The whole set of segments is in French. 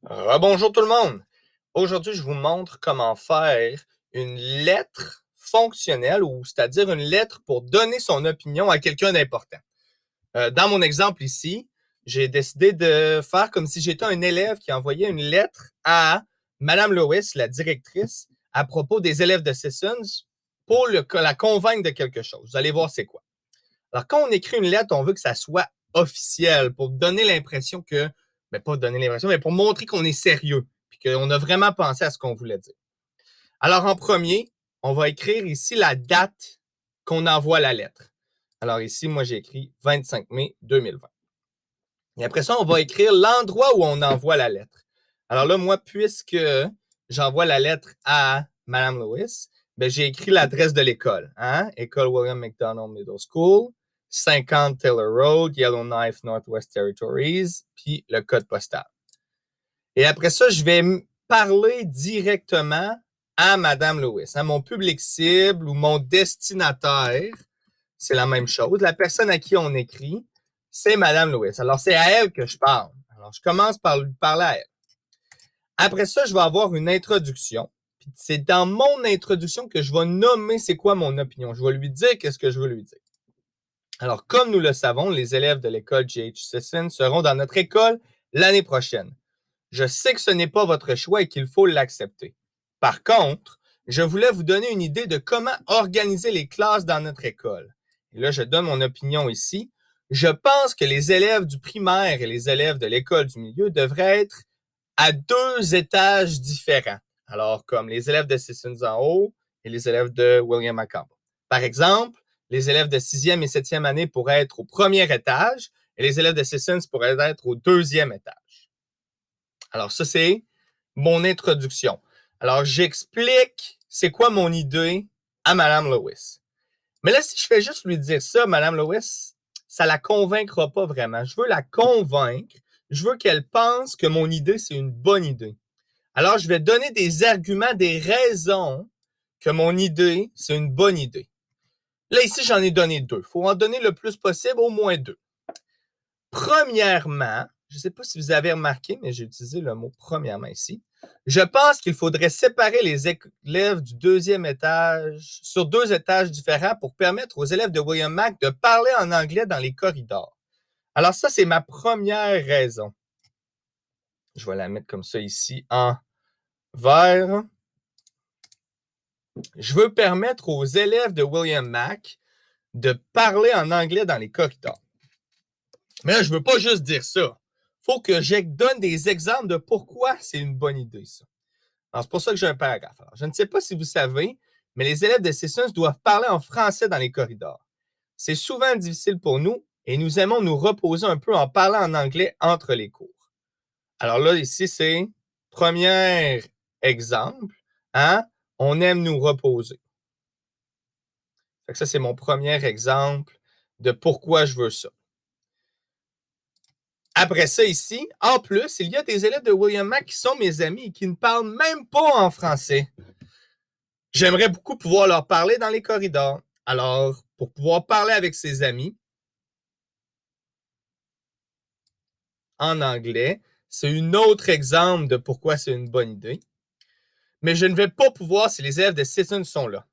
Rebonjour tout le monde! Aujourd'hui, je vous montre comment faire une lettre fonctionnelle, ou c'est-à-dire une lettre pour donner son opinion à quelqu'un d'important. Dans mon exemple ici, j'ai décidé de faire comme si j'étais un élève qui envoyait une lettre à Madame Lewis, la directrice, à propos des élèves de Sissons pour la convaincre de quelque chose. Vous allez voir c'est quoi. Alors, quand on écrit une lettre, on veut que ça soit officiel pour donner l'impression que, mais pas donner l'impression, mais pour montrer qu'on est sérieux puis qu'on a vraiment pensé à ce qu'on voulait dire. Alors, en premier, on va écrire ici la date qu'on envoie la lettre. Alors ici, moi, j'ai écrit 25 mai 2020. Et après ça, on va écrire l'endroit où on envoie la lettre. Alors là, moi, puisque j'envoie la lettre à Mme Lewis, ben, j'ai écrit l'adresse de l'école. Hein? École William McDonald Middle School, 50 Taylor Road, Yellowknife, Northwest Territories, puis le code postal. Et après ça, je vais parler directement à Mme Lewis, à mon public cible ou mon destinataire. C'est la même chose. La personne à qui on écrit, c'est Mme Lewis. Alors, c'est à elle que je parle. Alors, je commence par lui parler à elle. Après ça, je vais avoir une introduction. Puis c'est dans mon introduction que je vais nommer c'est quoi mon opinion. Je vais lui dire qu'est-ce que je veux lui dire. Alors, comme nous le savons, les élèves de l'école J.H. Sisson seront dans notre école l'année prochaine. Je sais que ce n'est pas votre choix et qu'il faut l'accepter. Par contre, je voulais vous donner une idée de comment organiser les classes dans notre école. Et là, je donne mon opinion ici. Je pense que les élèves du primaire et les élèves de l'école du milieu devraient être à 2 étages différents. Alors, comme les élèves de Sissons en haut et les élèves de William McComb. Par exemple, les élèves de 6e et 7e année pourraient être au premier étage et les élèves de Sissons pourraient être au 2e étage. Alors, ça, c'est mon introduction. Alors, j'explique c'est quoi mon idée à Mme Lewis. Mais là, si je fais juste lui dire ça, Mme Lewis, ça ne la convaincra pas vraiment. Je veux la convaincre. Je veux qu'elle pense que mon idée, c'est une bonne idée. Alors, je vais donner des arguments, des raisons que mon idée, c'est une bonne idée. Là, ici, j'en ai donné 2. Il faut en donner le plus possible, au moins 2. Premièrement, je ne sais pas si vous avez remarqué, mais j'ai utilisé le mot premièrement ici. Je pense qu'il faudrait séparer les élèves du 2e étage sur 2 étages différents pour permettre aux élèves de William Mac de parler en anglais dans les corridors. Alors ça, c'est ma première raison. Je vais la mettre comme ça ici en vert. Je veux permettre aux élèves de William Mac de parler en anglais dans les corridors. Mais là, je ne veux pas juste dire ça. Il faut que je donne des exemples de pourquoi c'est une bonne idée, ça. Alors, c'est pour ça que j'ai un paragraphe. Alors, je ne sais pas si vous savez, mais les élèves de Sissons doivent parler en français dans les corridors. C'est souvent difficile pour nous et nous aimons nous reposer un peu en parlant en anglais entre les cours. Alors là, ici, c'est premier exemple. Hein? On aime nous reposer. Fait que ça, c'est mon premier exemple de pourquoi je veux ça. Après ça, ici, en plus, il y a des élèves de William Mac qui sont mes amis et qui ne parlent même pas en français. J'aimerais beaucoup pouvoir leur parler dans les corridors. Alors, pour pouvoir parler avec ses amis en anglais, c'est un autre exemple de pourquoi c'est une bonne idée. Mais je ne vais pas pouvoir si les élèves de Sissons sont là.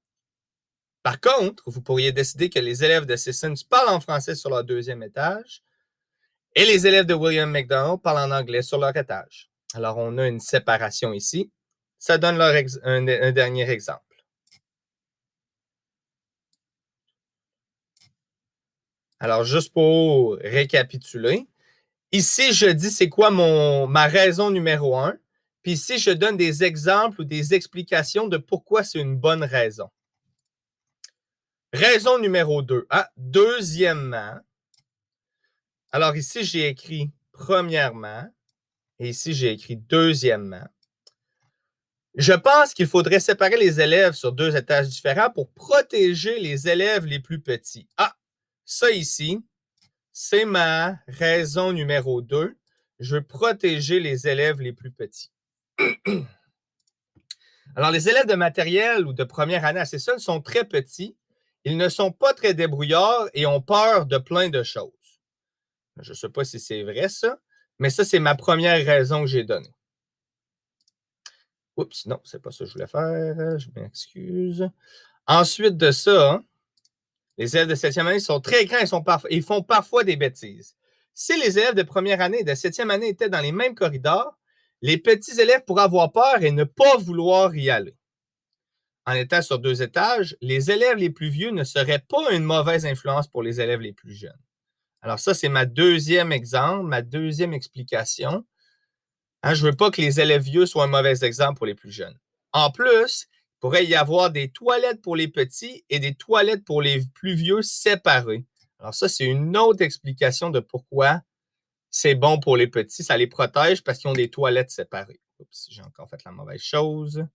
Par contre, vous pourriez décider que les élèves de Sissons parlent en français sur leur 2e étage et les élèves de William McDonald parlent en anglais sur leur étage. Alors, on a une séparation ici. Ça donne un dernier exemple. Alors, juste pour récapituler, ici, je dis c'est quoi ma raison numéro 1. Puis ici, je donne des exemples ou des explications de pourquoi c'est une bonne raison. Raison numéro 2. Deuxièmement, alors ici, j'ai écrit premièrement et ici, j'ai écrit deuxièmement. Je pense qu'il faudrait séparer les élèves sur 2 étages différents pour protéger les élèves les plus petits. Ça ici, c'est ma raison numéro 2. Je veux protéger les élèves les plus petits. Alors, les élèves de matériel ou de première année à Sisson sont très petits. Ils ne sont pas très débrouillards et ont peur de plein de choses. Je ne sais pas si c'est vrai, ça, mais ça, c'est ma première raison que j'ai donnée. Oups, non, c'est pas ça que je voulais faire. Je m'excuse. Ensuite de ça, les élèves de 7e année sont très grands et font parfois des bêtises. Si les élèves de première année et de 7e année étaient dans les mêmes corridors, les petits élèves pourraient avoir peur et ne pas vouloir y aller. En étant sur 2 étages, les élèves les plus vieux ne seraient pas une mauvaise influence pour les élèves les plus jeunes. Alors ça, c'est ma deuxième exemple, ma deuxième explication. Je ne veux pas que les élèves vieux soient un mauvais exemple pour les plus jeunes. En plus, il pourrait y avoir des toilettes pour les petits et des toilettes pour les plus vieux séparées. Alors ça, c'est une autre explication de pourquoi c'est bon pour les petits. Ça les protège parce qu'ils ont des toilettes séparées. Oups, j'ai encore fait la mauvaise chose.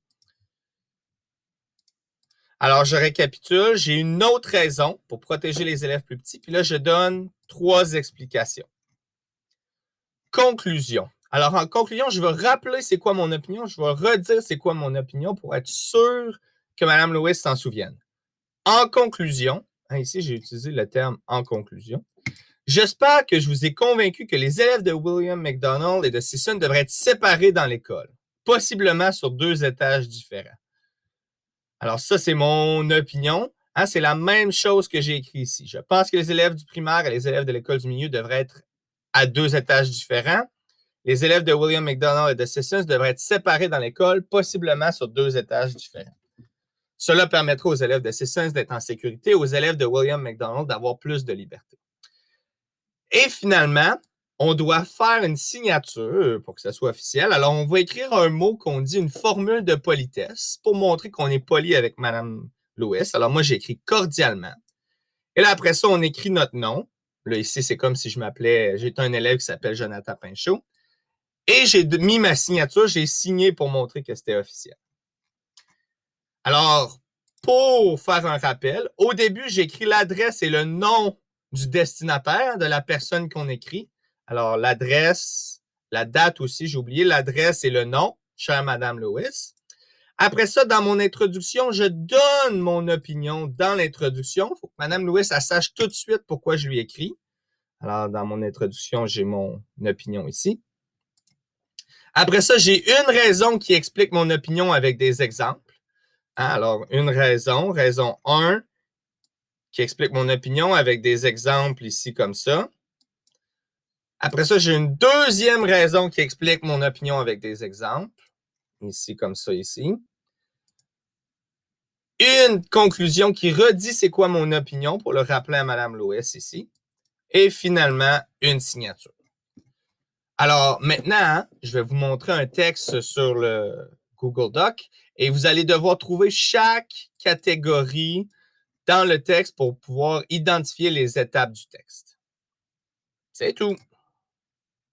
Alors, je récapitule. J'ai une autre raison pour protéger les élèves plus petits. Puis là, je donne 3 explications. Conclusion. Alors, en conclusion, je vais rappeler c'est quoi mon opinion. Je vais redire c'est quoi mon opinion pour être sûr que Mme Lewis s'en souvienne. En conclusion, ici, j'ai utilisé le terme « en conclusion ». J'espère que je vous ai convaincu que les élèves de William McDonald et de Sisson devraient être séparés dans l'école, possiblement sur 2 étages différents. Alors, ça, c'est mon opinion. C'est la même chose que j'ai écrit ici. Je pense que les élèves du primaire et les élèves de l'école du milieu devraient être à 2 étages différents. Les élèves de William McDonald et de Sissons devraient être séparés dans l'école, possiblement sur 2 étages différents. Cela permettra aux élèves de Sissons d'être en sécurité et aux élèves de William McDonald d'avoir plus de liberté. Et finalement, on doit faire une signature pour que ça soit officiel. Alors, on va écrire un mot qu'on dit une formule de politesse pour montrer qu'on est poli avec Mme Lewis. Alors, moi, j'ai écrit cordialement. Et là, après ça, on écrit notre nom. Là, ici, c'est comme si je m'appelais, j'étais un élève qui s'appelle Jonathan Pinchot. Et j'ai mis ma signature, j'ai signé pour montrer que c'était officiel. Alors, pour faire un rappel, au début, j'écris l'adresse et le nom du destinataire, de la personne qu'on écrit. Alors, l'adresse, la date aussi, j'ai oublié, l'adresse et le nom, chère Madame Lewis. Après ça, dans mon introduction, je donne mon opinion dans l'introduction. Il faut que Mme Lewis elle sache tout de suite pourquoi je lui écris. Alors, dans mon introduction, j'ai mon opinion ici. Après ça, j'ai une raison qui explique mon opinion avec des exemples. Alors, une raison 1, qui explique mon opinion avec des exemples ici comme ça. Après ça, j'ai une deuxième raison qui explique mon opinion avec des exemples. Ici comme ça, ici. Une conclusion qui redit c'est quoi mon opinion pour le rappeler à Mme Lewis ici. Et finalement, une signature. Alors, maintenant, je vais vous montrer un texte sur le Google Doc et vous allez devoir trouver chaque catégorie dans le texte pour pouvoir identifier les étapes du texte. C'est tout.